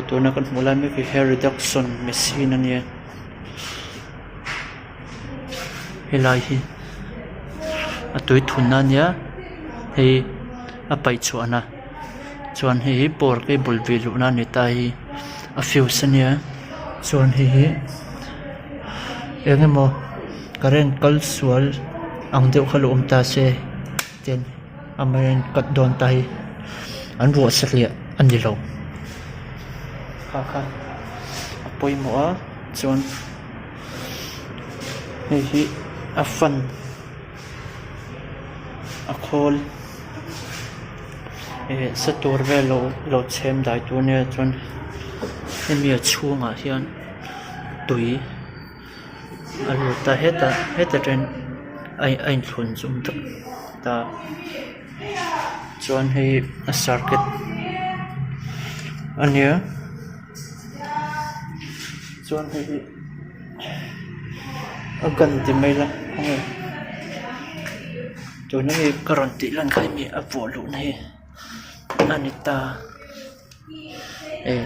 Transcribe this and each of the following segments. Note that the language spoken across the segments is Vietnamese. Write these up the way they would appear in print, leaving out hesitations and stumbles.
tu na kan hmula mi ki hair reduction machine ania helai hi atui thunna nia hei a pai chuana chuan hei por ke bulvi luna ni ta hi a fuse ania chuan hei engemaw current kal sual ang deuh khalu ta se ten amain kat don ta hi an ro saklia an ni lo kha apoi mo a chuan hi a fan a khol satur ve lo chem dai tu ne chuan hemi a chhunga hian tui alu ta heta ten ai thun zum ta chuan hei a circuit ania chuan hei a gan ti mai la hoi tu na hi current ti lan khai mi a vo lu na hi anita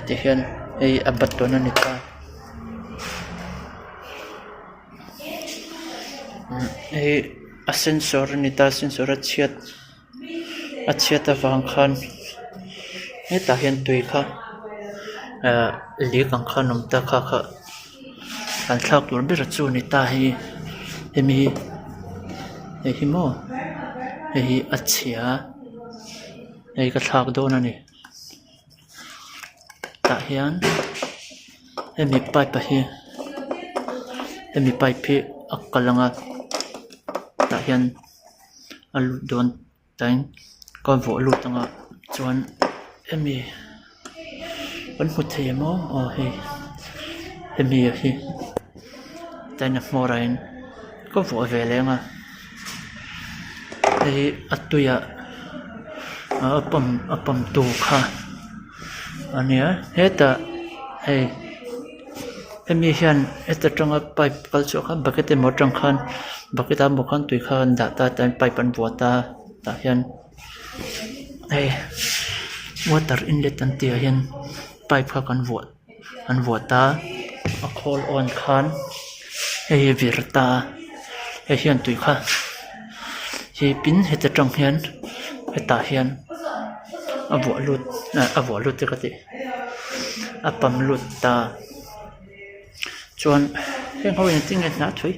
te hian ei a bat to na nita ei a sensor nita sensor a chiat awang khan heta hian tui kha lik ang khanom ta kha kan thlak tur ber chu ni ta hi hemi hi mo hi achia hei ka thlak don ani ta hian hemi pipe hi hemi pipe hi akalanga ta hian alu don tain ka vo lu tanga chuan hemi kan hmu thei mo hemi hi tain a hmorain ka vo ve lenga hei atuya apam tu kha ania heta hei hemi hian eta tanga pipe kal chu kha bucket mo tang khan bucket am khan tui khan da ta tan pipe an buata ta hian hei water inlet an tia hian pipe kha kan vuata a khol on khan hei virta hei hian tui kha hi pin heta tang hian heta hian a vo lut te kati a pam lut ta chuan heng ho in ting na thui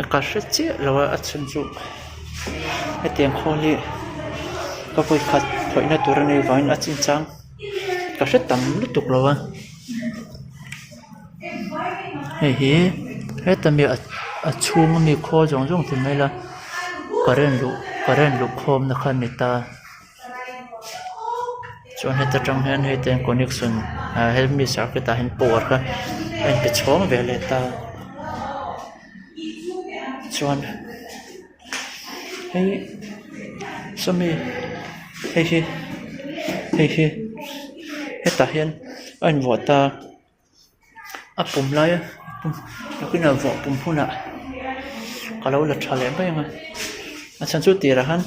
a ka hre che lawa a chun chu hetiang kholi ka poi khat thoina tur nei vain a chin chang ka hre tam lutuk lawa hi hetami a chung mi kho jong tin mai la current lu khom na khan ni ta chuan heta tang hian heten connection help me circuit ta hin por kha en pe chhong ve le ta chuan hei somi hei heta hian an vota a pum lai lakina vo pum huna kalau la thale ba nga a chan chu ti ra han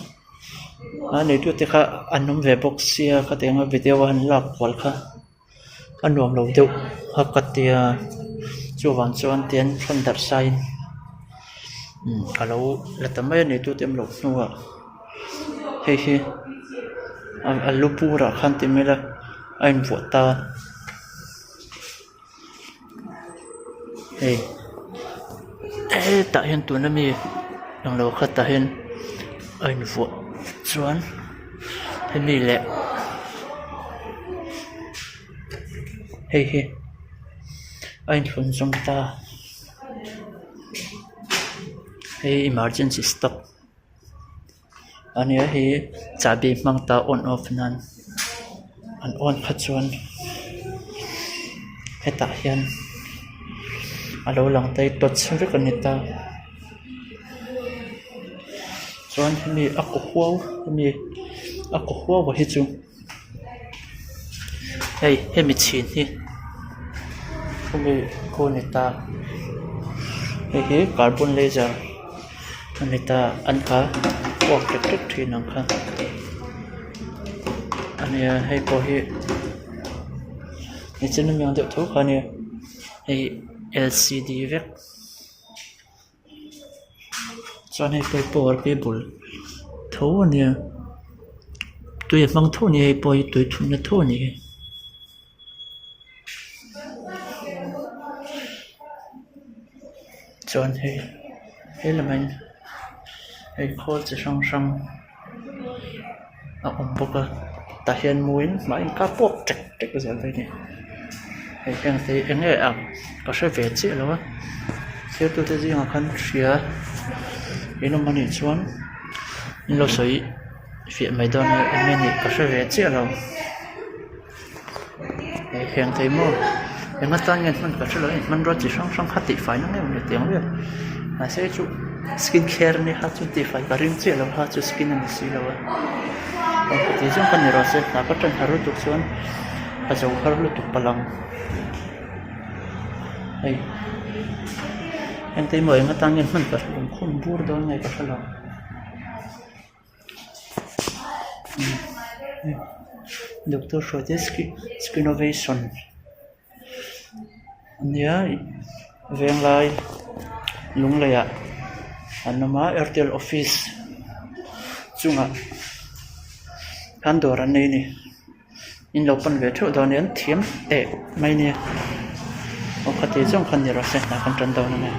nei tu te kha anum ve box sia kha tenga video han lak kwal kha anuam lo deuh hakatia chuwan chuan tian thon dar sain kalau latamai nei tu tem lo nuwa hei a lupura khan ti mela ain vota hei ta hian tu na mi nang lo kha ta hian ain vo chuan hemi le hei ain thun jong ta hei emergency stop ania hi chabi mang ta on off nan an on kha chuan heta hian alo lang tai tot sri kanita chuan hemi ako huaw wa hi chu hemi chin hi hemi konita hei carbon laser anita anka walk tek thin ang kha ania hei po hi ni chen miang de tho kha ni hei LCD vek chuan hei pawh power cable tho ania tui mang tho ni hei pawh tui thun na tho ni chuan hei lamain hei khawl chi hrang hrang a awm bawk a tah hian muin hmai in kar pawk tek tek zel mai ni hei heng te eng e ang ka hre ve chiah lo a thirtu te zinga khan hria inawm ani chuan in lo sawi fiah mai dawn enge nih ka hre ve chiah lo hei heng te maw enga tan ngen hman ka hre lo in hman ro chi hrang hrang kha tih fai na nge ni tiang ve a se chu skin care ni ha chu tih fai ka ring chiah lo ha chu skin ani si lo a ti jong kan ni ro se na ka tan haru tu chuan a zo har lu tu palang hei em thấy mới người ta nhìn mình cả cũng không vui đâu này cả sao Dr. Shodesky Skinovation nia veng lai lung lai a anama Airtel office chunga kan dor an nei ni in lo pan ve tho don en thiam te mai ni o khati chong khan ni ro se na kan tan do na